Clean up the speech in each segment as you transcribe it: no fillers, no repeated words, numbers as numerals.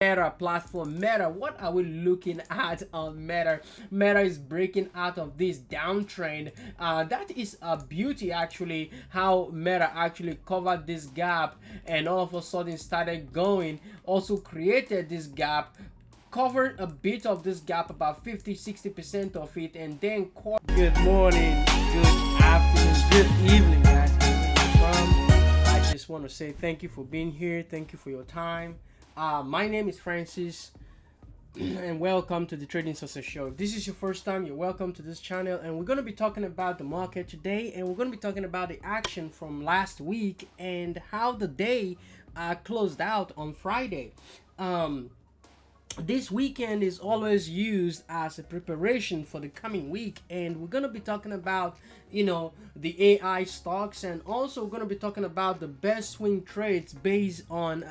Meta platform. Meta, what are we looking at on Meta? Meta is breaking out of this downtrend. That is a beauty, actually, how Meta actually covered this gap and all of a sudden started going, also created this gap, covered a bit of this gap, about 50-60% of it, and then good morning, good afternoon, good evening, guys. I just want to say thank you for being here. Thank you for your time. My name is Francis and welcome to the Trading Success Show. If this is your first time, you're welcome to this channel, and we're going to be talking about the market today, and we're going to be talking about the action from last week and how the day closed out on Friday. This weekend is always used as a preparation for the coming week, and we're going to be talking about, you know, the AI stocks, and also we're going to be talking about the best swing trades based on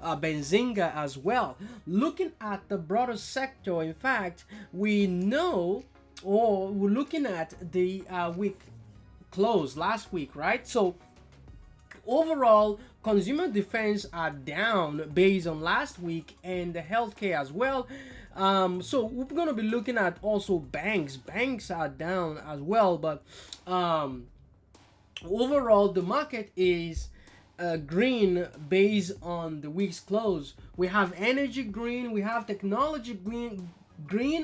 Benzinga as well. Looking at the broader sector, in fact, we know, or we're looking at the week close last week, right? So overall, consumer defense are down based on last week, and the healthcare as well. So we're going to be looking at also banks. Banks are down as well, but overall the market is green based on the week's close. We have energy green, we have technology green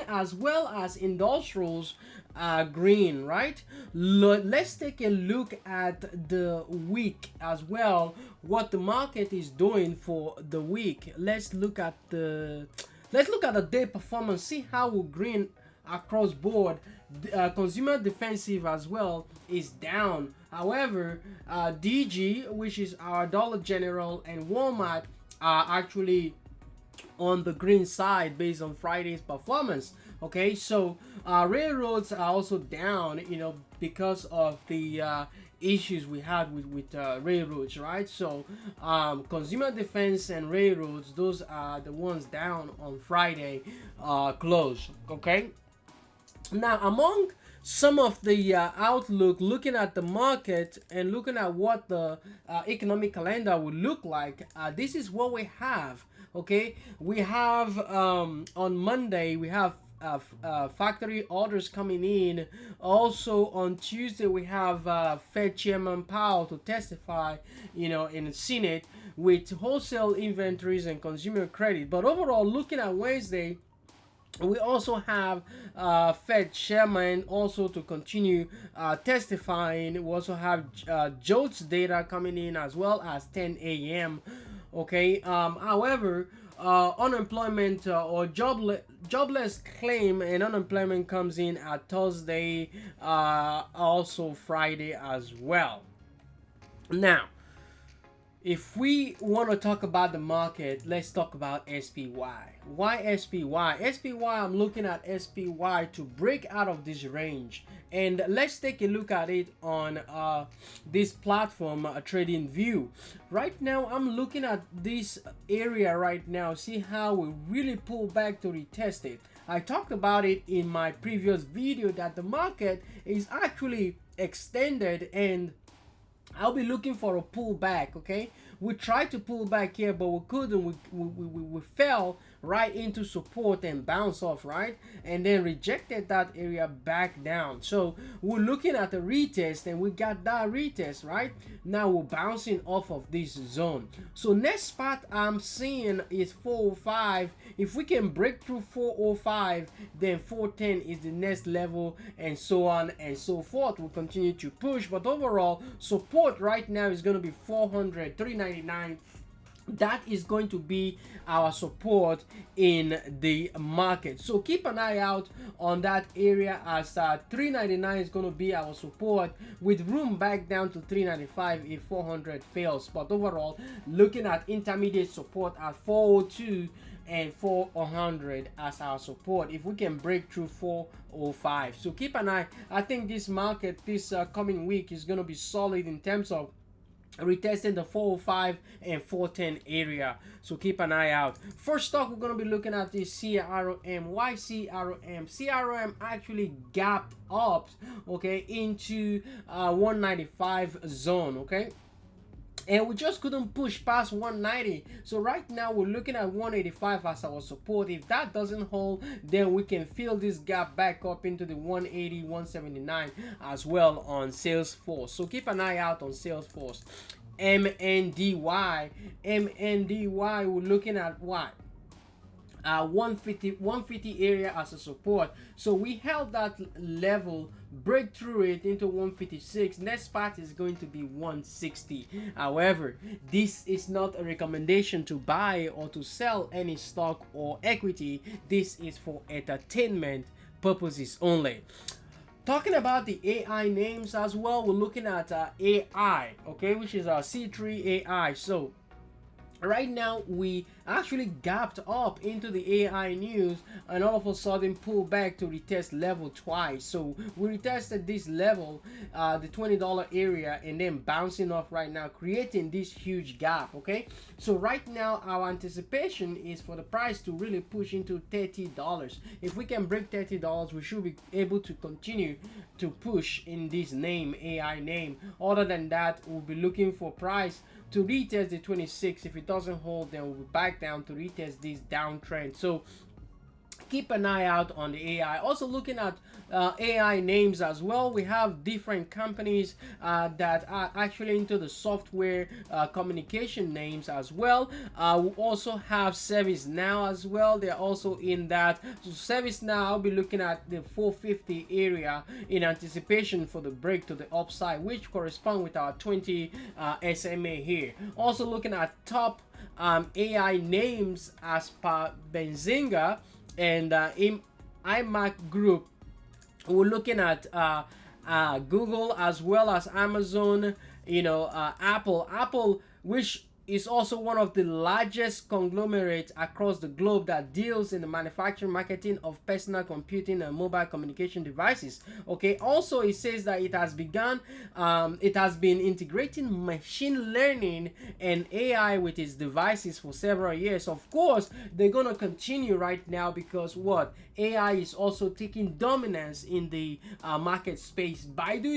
as well as industrials green, right? Let's take a look at the week as well, what the market is doing for the week. Let's look at the day performance, see how we're green across board. Consumer defensive as well is down. However, DG, which is our Dollar General, and Walmart are actually on the green side based on Friday's performance. Okay, so railroads are also down, you know, because of the issues we had with railroads, right? So consumer defense and railroads, those are the ones down on Friday close. Okay, now among some of the outlook, looking at the market and looking at what the economic calendar would look like, this is what we have. Okay, we have on Monday we have factory orders coming in. Also on Tuesday we have Fed Chairman Powell to testify, you know, in the Senate with wholesale inventories and consumer credit. But overall, looking at Wednesday, we also have Fed Chairman also to continue testifying. We also have JOLTS data coming in as well as 10 a.m. Okay, however, unemployment or jobless claim and unemployment comes in at Thursday, also Friday as well. Now, if we want to talk about the market, let's talk about SPY. Why SPY? SPY, I'm looking at SPY to break out of this range. And let's take a look at it on this platform, Trading View. Right now, I'm looking at this area right now, see how we really pull back to retest it. I talked about it in my previous video that the market is actually extended, and I'll be looking for a pullback. Okay, we tried to pull back here, but we couldn't. We fell right into support and bounce off, right, and then rejected that area back down. So we're looking at a retest, and we got that retest. Right now we're bouncing off of this zone. So next spot I'm seeing is 405. If we can break through 405, then 410 is the next level, and so on and so forth. We'll continue to push, but overall support right now is going to be 400, 399. That is going to be our support in the market. So keep an eye out on that area, as 399 is going to be our support, with room back down to 395 if 400 fails. But overall, looking at intermediate support at 402 and 400 as our support if we can break through 405. So keep an eye. I think this market this coming week is going to be solid in terms of retesting the 405 and 410 area. So keep an eye out. First stock we're going to be looking at is CRM. Why CRM? CRM actually gapped up, okay, into 195 zone. Okay, and we just couldn't push past 190. So right now we're looking at 185 as our support. If that doesn't hold, then we can fill this gap back up into the 180, 179 as well on Salesforce. So keep an eye out on Salesforce. MNDY, we're looking at what? 150 area as a support. So we held that level, break through it into 156. Next part is going to be 160. However, this is not a recommendation to buy or to sell any stock or equity. This is for entertainment purposes only. Talking about the AI names as well, we're looking at AI, okay, which is our C3 AI. So right now we actually gapped up into the AI news and all of a sudden pulled back to retest level twice. So we retested this level, the $20 area, and then bouncing off right now, creating this huge gap. Okay, so right now our anticipation is for the price to really push into $30. If we can break $30, we should be able to continue to push in this name, AI name. Other than that, we'll be looking for price to retest the 26. If it doesn't hold, then we'll be back down to retest this downtrend. So keep an eye out on the AI. Also looking at AI names as well. We have different companies that are actually into the software communication names as well. We also have ServiceNow as well. They're also in that. So ServiceNow, I'll be looking at the 450 area in anticipation for the break to the upside, which correspond with our 20 SMA here. Also looking at top AI names as per Benzinga and iMac Group. We're looking at Google as well as Amazon, Apple, which is also one of the largest conglomerates across the globe that deals in the manufacturing, marketing of personal computing and mobile communication devices. Okay, also it says that it has been integrating machine learning and AI with its devices for several years. Of course, they're gonna continue right now because what? AI is also taking dominance in the market space. Baidu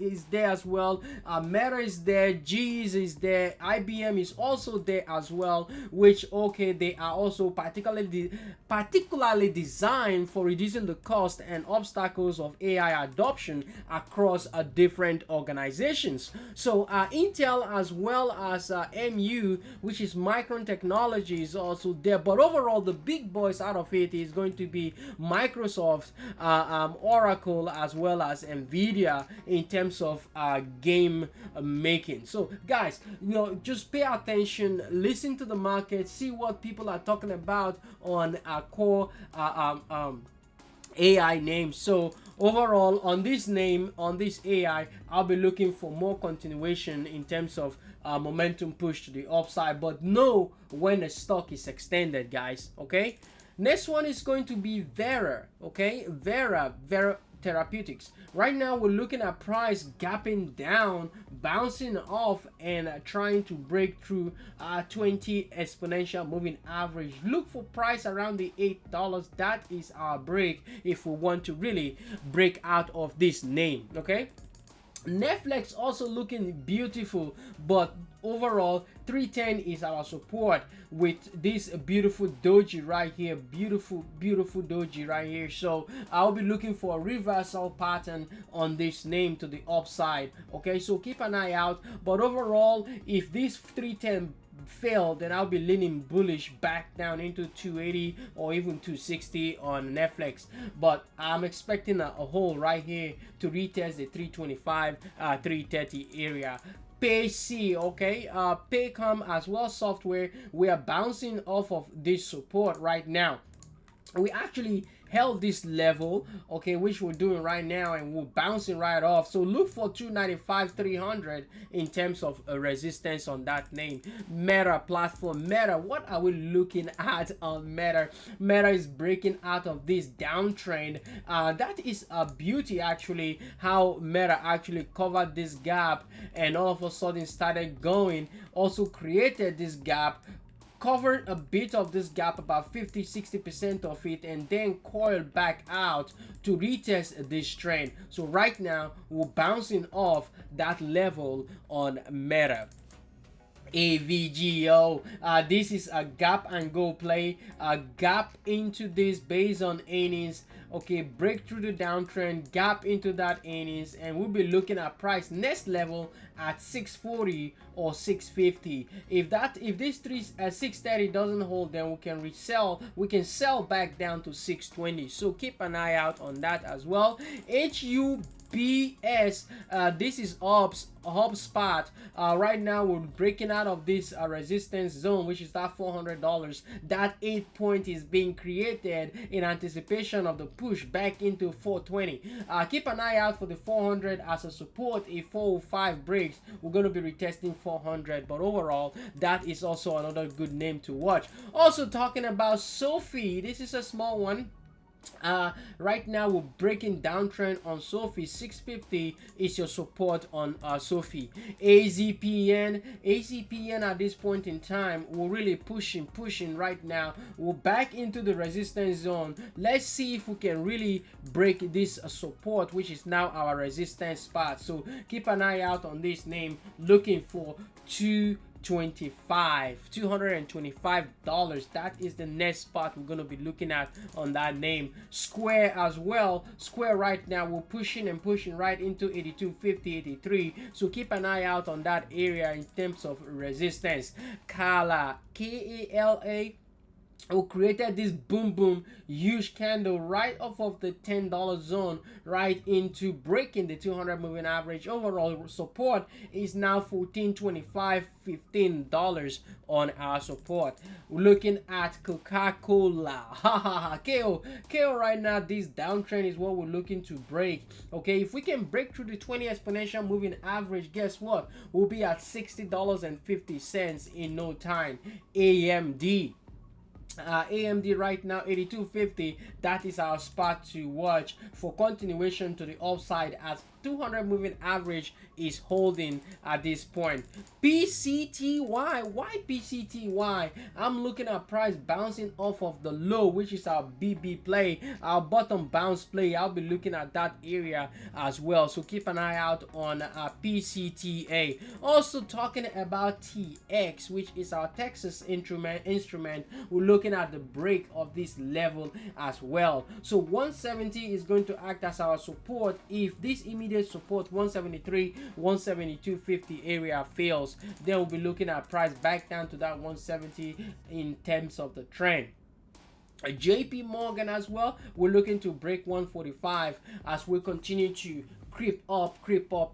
is there as well. Meta is there. Geez is there. IBM is also there as well. Which they are also particularly designed for reducing the cost and obstacles of AI adoption across different organizations. So Intel as well as MU, which is Micron Technology, is also there. But overall, the big boys out of it is going to be Microsoft, Oracle, as well as Nvidia in terms of game making. So guys, just pay attention, listen to the market, see what people are talking about on our core AI names. So overall, on this AI, I'll be looking for more continuation in terms of momentum push to the upside, but know when the stock is extended, guys. Okay, next one is going to be Vera. Okay, Vera Therapeutics. Right now we're looking at price gapping down, bouncing off, and trying to break through 20 exponential moving average. Look for price around the $8. That is our break if we want to really break out of this name. Okay, NFLX also looking beautiful, but overall 310 is our support with this beautiful doji right here. Beautiful doji right here. So I'll be looking for a reversal pattern on this name to the upside. Okay, so keep an eye out. But overall, if this 310 fail, then I'll be leaning bullish back down into 280 or even 260 on Netflix. But I'm expecting a hole right here to retest the 325 330 area. Payc, okay, Paycom as well software, we are bouncing off of this support right now. We actually held this level, okay, which we're doing right now, and we're bouncing right off. So look for 295 300 in terms of a resistance on that name. Meta platform, Meta, what are we looking at on Meta? Meta is breaking out of this downtrend. That is a beauty, actually, how Meta actually covered this gap and all of a sudden started going, also created this gap, covered a bit of this gap, about 50-60% of it, and then coiled back out to retest this trend. So right now we're bouncing off that level on Meta. AVGO. This is a gap and go play. A gap into this based on earnings. Okay, break through the downtrend, gap into that earnings, and we'll be looking at price next level at 640 or 650. If this 630 doesn't hold, then we can resell. We can sell back down to 620. So keep an eye out on that as well. HUBS, this is HubSpot. Right now we're breaking out of this resistance zone, which is that $400. That 8 point is being created in anticipation of the push back into 420. Keep an eye out for the 400 as a support. If 405 breaks, we're going to be retesting 400, but overall that is also another good name to watch. Also talking about SOFI, this is a small one. Right now we're breaking downtrend on SOFI. 650 is your support on SOFI. AZPN at this point in time, we're really pushing right now. We're back into the resistance zone. Let's see if we can really break this support, which is now our resistance spot. So keep an eye out on this name, looking for $225. That is the next spot we're going to be looking at on that name. Square as well. Square right now we're pushing right into 82.50, 83. So keep an eye out on that area in terms of resistance. Kala, KALA, who created this boom huge candle right off of the $10 zone, right into breaking the 200 moving average. Overall support is now $14.25, $15 on our support. We're looking at Coca-Cola. KO right now, this downtrend is what we're looking to break. Okay, if we can break through the 20 exponential moving average, guess what, we'll be at $60.50 in no time. AMD right now 82.50. That is our spot to watch for continuation to the upside as 200 moving average is holding at this point. PCTY, why PCTY? I'm looking at price bouncing off of the low, which is our BB play, our bottom bounce play. I'll be looking at that area as well, so keep an eye out on PCTA. Also talking about TX, which is our Texas instrument. We're looking at the break of this level as well. So 170 is going to act as our support. If this immediate support 173, 172.50 area fails, then we'll be looking at price back down to that 170 in terms of the trend. JP Morgan as well, we're looking to break 145 as we continue to creep up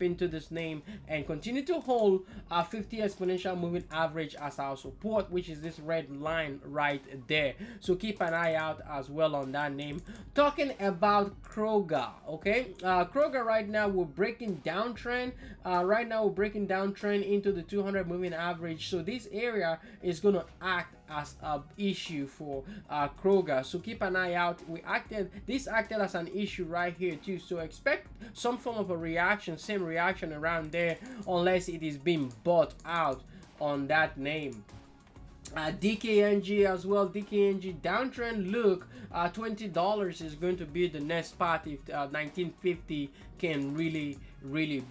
into this name and continue to hold our 50 exponential moving average as our support, which is this red line right there. So keep an eye out as well on that name. Talking about Kroger, okay, Kroger right now we're breaking downtrend. Right now we're breaking downtrend into the 200 moving average. So this area is going to act as an issue for Kroger. So keep an eye out. This acted as an issue right here too. So expect some form of a reaction, same reaction around there, unless it is being bought out on that name. DKNG as well. DKNG downtrend look. $20 is going to be the next spot if 1950 can really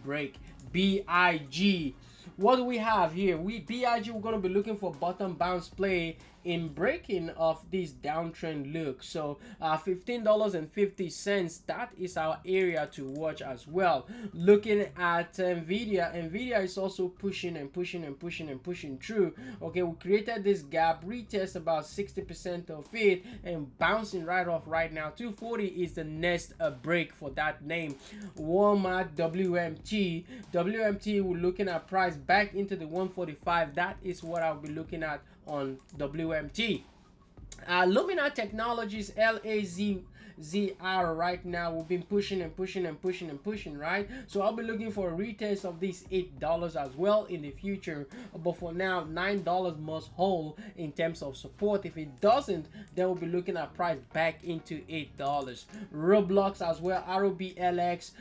break. BIG, what do we have here? BIG, we're going to be looking for bottom bounce play in breaking of this downtrend look. So $15.50, that is our area to watch as well. Looking at Nvidia is also pushing through. Okay, we created this gap, retest about 60% of it and bouncing right off right now. 240 is the next break for that name. Walmart, WMT, we're looking at price back into the 145. That is what I'll be looking at on WMT. Lumina Technologies, LAZR right now we've been pushing, right? So I'll be looking for a retest of these $8 as well in the future, but for now $9 must hold in terms of support. If it doesn't, then we'll be looking at price back into $8. Roblox as well, ROBLX,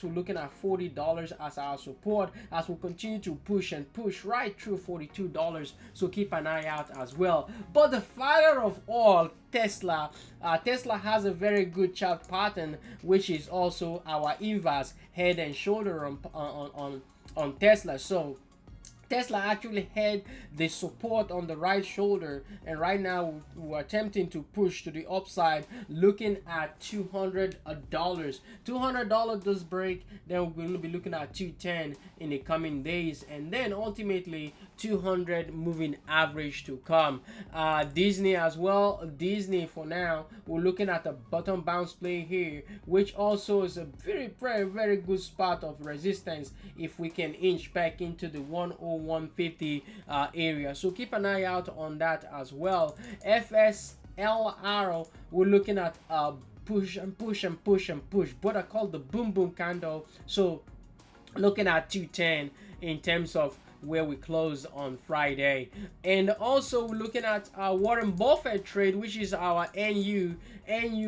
we're looking at $40 as our support as we continue to push right through $42. So keep an eye out as well. But the father of all, Tesla has a very good chart pattern, which is also our inverse head and shoulder on Tesla. So Tesla actually had the support on the right shoulder, and right now we're attempting to push to the upside, looking at $200. $200 does break, then we'll be looking at 210 in the coming days, and then ultimately 200 moving average to come. Disney as well. Disney for now, we're looking at a bottom bounce play here, which also is a very good spot of resistance if we can inch back into the 10150 area. So keep an eye out on that as well. FSLR, we're looking at push and push and push and push, what I call the boom boom candle. So looking at 210 in terms of where we closed on Friday. And also we're looking at our Warren Buffett trade, which is our NU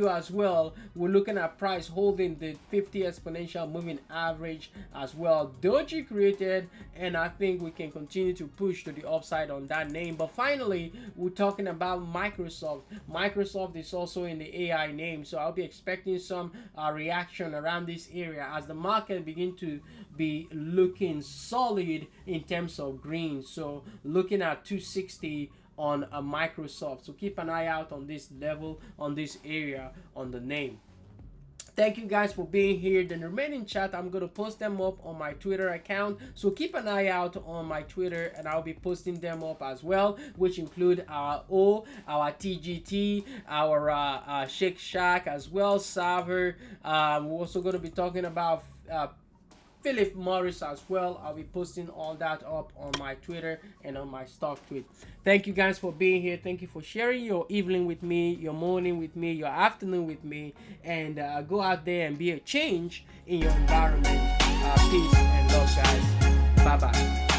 as well. We're looking at price holding the 50 exponential moving average as well. Doji created, and I think we can continue to push to the upside on that name. But finally, we're talking about Microsoft. Microsoft is also in the AI name, so I'll be expecting some reaction around this area as the market begin to be looking solid in terms of green. So looking at 260 on a Microsoft. So keep an eye out on this level, on this area, on the name. Thank you guys for being here. The remaining chat, I'm going to post them up on my Twitter account. So keep an eye out on my Twitter, and I'll be posting them up as well, which include our our TGT, our Shake Shack as well, Saver. We're also going to be talking about Philip Morris as well. I'll be posting all that up on my Twitter and on my stock tweet. Thank you guys for being here. Thank you for sharing your evening with me, your morning with me, your afternoon with me, and go out there and be a change in your environment. Peace and love, guys. Bye bye.